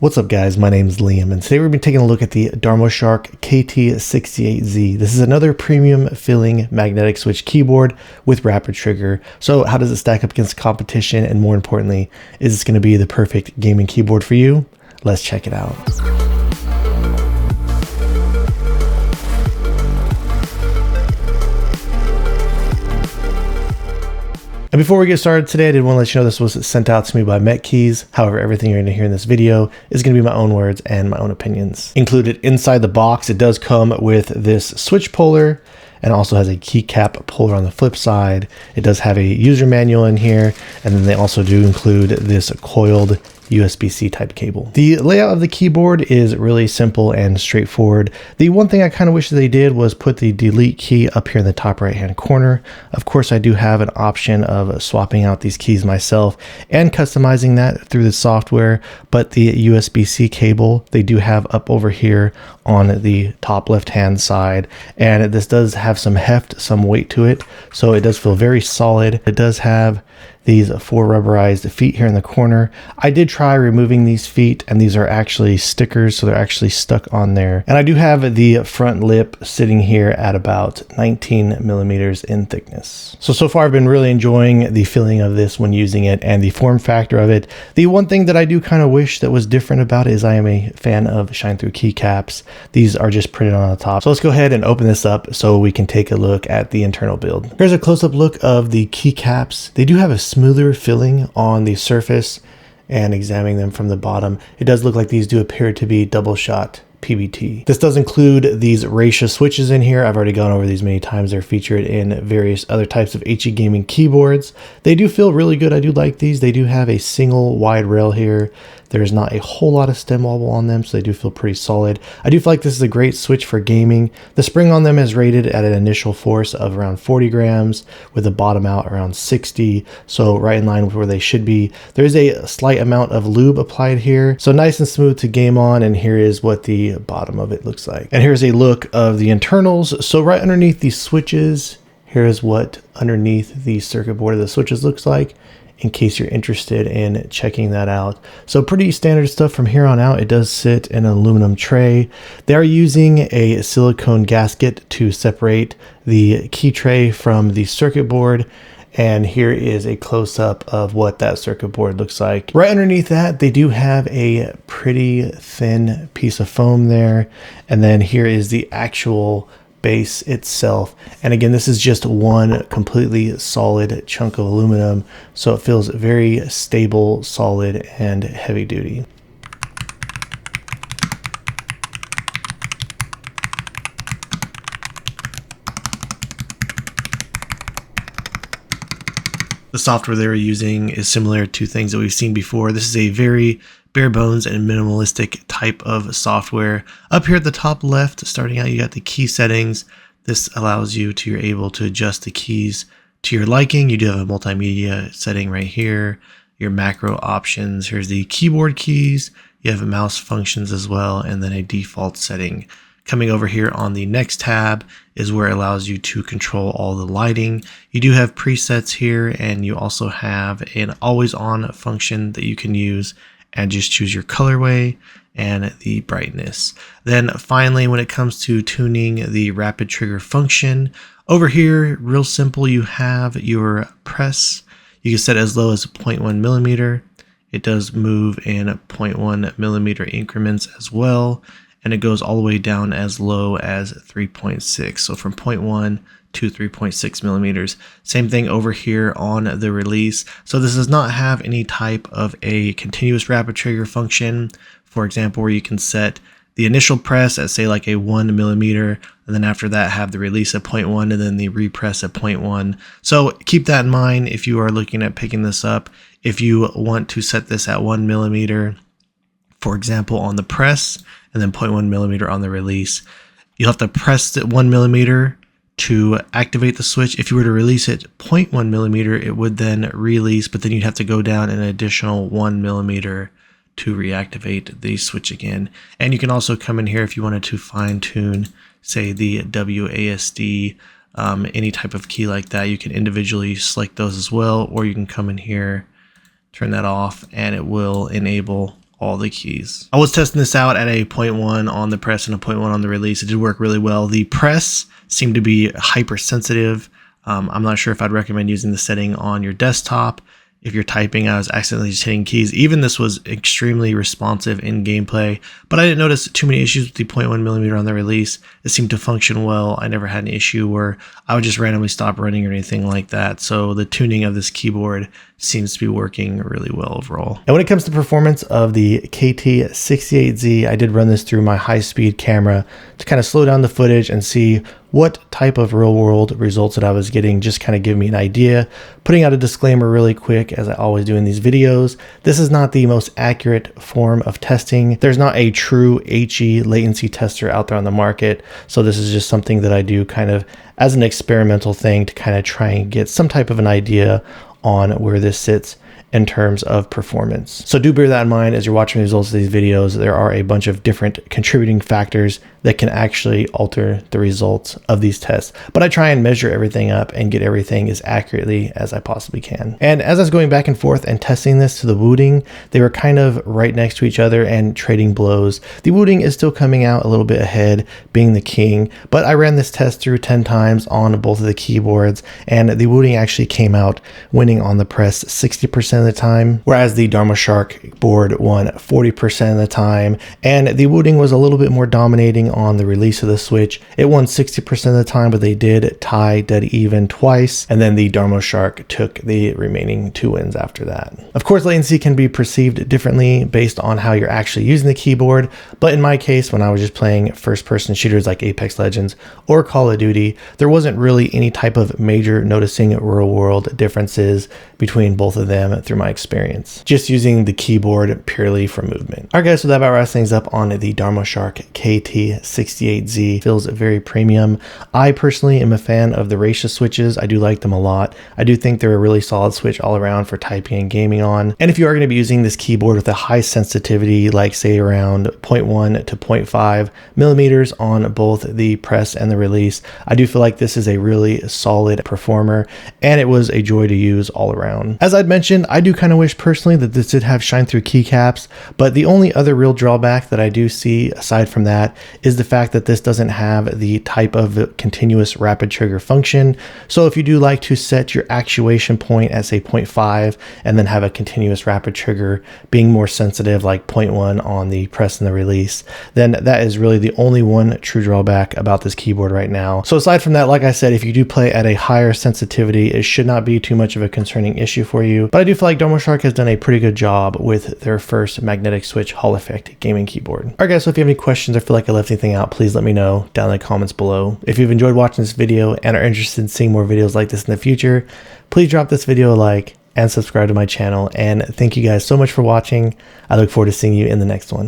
What's up guys, my name is Liam and today we're going to be taking a look at the Darmoshark KT68Z. This is another premium filling magnetic switch keyboard with rapid trigger. So how does it stack up against competition, and more importantly, is this going to be the perfect gaming keyboard for you? Let's check it out. And before we get started today, I did want to let you know this was sent out to me by MetKeys. However, everything you're going to hear in this video is going to be my own words and my own opinions. Included inside the box, it does come with this switch puller and also has a keycap puller on the flip side. It does have a user manual in here, and then they also do include this coiled USB-C type cable. The layout of the keyboard is really simple and straightforward. The one thing I kind of wish they did was put the delete key up here in the top right hand corner. Of course, I do have an option of swapping out these keys myself and customizing that through the software, but the USB-C cable they do have up over here on the top left hand side, and this does have some heft, some weight to it, so it does feel very solid. It does have these 4 rubberized feet here in the corner. I did try removing these feet, and these are actually stickers, so they're actually stuck on there. And I do have the front lip sitting here at about 19 millimeters in thickness. So far I've been really enjoying the feeling of this when using it and the form factor of it. The one thing that I do kind of wish that was different about it is I am a fan of shine through keycaps. These are just printed on the top. So let's go ahead and open this up so we can take a look at the internal build. Here's a close-up look of the keycaps. They do have a smoother filling on the surface, and examining them from the bottom, it does look like these do appear to be double shot PBT. This does include these ratio switches in here. I've already gone over these many times. They're featured in various other types of HE gaming keyboards. They do feel really good. I do like these. They do have a single wide rail here. There's not a whole lot of stem wobble on them, so they do feel pretty solid. I do feel like this is a great switch for gaming. The spring on them is rated at an initial force of around 40 grams with the bottom out around 60, so right in line with where they should be. There's a slight amount of lube applied here, so nice and smooth to game on, and here is what the bottom of it looks like. And here's a look of the internals. So right underneath these switches, here's what underneath the circuit board of the switches looks like, in case you're interested in checking that out. So pretty standard stuff from here on out. It does sit in an aluminum tray. They are using a silicone gasket to separate the key tray from the circuit board. And here is a close-up of what that circuit board looks like. Right underneath that, they do have a pretty thin piece of foam there. And then here is the actual base itself, and again, this is just one completely solid chunk of aluminum, so it feels very stable, solid, and heavy duty. The software they were using is similar to things that we've seen before. This is a very bare bones and minimalistic type of software. Up here at the top left, starting out, you got the key settings. This allows you to, you're able to adjust the keys to your liking. You do have a multimedia setting right here, your macro options. Here's the keyboard keys. You have mouse functions as well, and then a default setting. Coming over here on the next tab is where it allows you to control all the lighting. You do have presets here, and you also have an always on function that you can use and just choose your colorway and the brightness. Then finally, when it comes to tuning the rapid trigger function, over here, real simple, you have your press. You can set as low as 0.1 millimeter. It does move in 0.1 millimeter increments as well, and it goes all the way down as low as 3.6. So from 0.1 to 3.6 millimeters. Same thing over here on the release. So this does not have any type of a continuous rapid trigger function, for example, where you can set the initial press at say like a 1 millimeter, and then after that have the release at 0.1 and then the repress at 0.1. So keep that in mind if you are looking at picking this up. If you want to set this at 1 millimeter, for example, on the press, and then 0.1 millimeter on the release, you'll have to press the 1 millimeter to activate the switch. If you were to release it 0.1 millimeter, it would then release, but then you'd have to go down an additional 1 millimeter to reactivate the switch again. And you can also come in here if you wanted to fine tune, say the WASD, any type of key like that. You can individually select those as well, or you can come in here, turn that off, and it will enable all the keys. I was testing this out at a 0.1 on the press and a 0.1 on the release. It did work really well. The press seemed to be hypersensitive. I'm not sure if I'd recommend using the setting on your desktop. If you're typing, I was accidentally just hitting keys. Even this was extremely responsive in gameplay, but I didn't notice too many issues with the 0.1mm on the release. It seemed to function well. I never had an issue where I would just randomly stop running or anything like that. So the tuning of this keyboard seems to be working really well overall. And when it comes to performance of the KT68Z, I did run this through my high-speed camera to kind of slow down the footage and see what type of real-world results that I was getting, just kind of give me an idea. Putting out a disclaimer really quick, as I always do in these videos, this is not the most accurate form of testing. There's not a true HE latency tester out there on the market, so this is just something that I do kind of as an experimental thing to kind of try and get some type of an idea on where this sits in terms of performance. So do bear that in mind as you're watching the results of these videos. There are a bunch of different contributing factors that can actually alter the results of these tests. But I try and measure everything up and get everything as accurately as I possibly can. And as I was going back and forth and testing this to the Wooting, they were kind of right next to each other and trading blows. The Wooting is still coming out a little bit ahead, being the king, but I ran this test through 10 times on both of the keyboards, and the Wooting actually came out winning on the press 60% of the time, whereas the Darmoshark board won 40% of the time, and the Wooting was a little bit more dominating on the release of the Switch. It won 60% of the time, but they did tie dead even twice, and then the Darmoshark took the remaining 2 wins after that. Of course, latency can be perceived differently based on how you're actually using the keyboard, but in my case, when I was just playing first-person shooters like Apex Legends or Call of Duty, there wasn't really any type of major noticing real-world differences between both of them through my experience, just using the keyboard purely for movement. Alright guys, so that about wraps things up on the Darmoshark KT68Z. Feels very premium. I personally am a fan of the Racia switches. I do like them a lot. I do think they're a really solid switch all around for typing and gaming on. And if you are going to be using this keyboard with a high sensitivity, like say around 0.1 to 0.5 millimeters on both the press and the release, I do feel like this is a really solid performer, and it was a joy to use all around. As I'd mentioned, I do kind of wish personally that this did have shine through keycaps, but the only other real drawback that I do see aside from that is the fact that this doesn't have the type of continuous rapid trigger function. So if you do like to set your actuation point at say 0.5 and then have a continuous rapid trigger being more sensitive like 0.1 on the press and the release, then that is really the only one true drawback about this keyboard right now. So aside from that, like I said, if you do play at a higher sensitivity, it should not be too much of a concerning issue for you. But I do feel like Darmoshark has done a pretty good job with their first magnetic switch Hall effect gaming keyboard. Alright guys, so if you have any questions or feel like I left anything out, please let me know down in the comments below. If you've enjoyed watching this video and are interested in seeing more videos like this in the future, please drop this video a like and subscribe to my channel. And thank you guys so much for watching. I look forward to seeing you in the next one.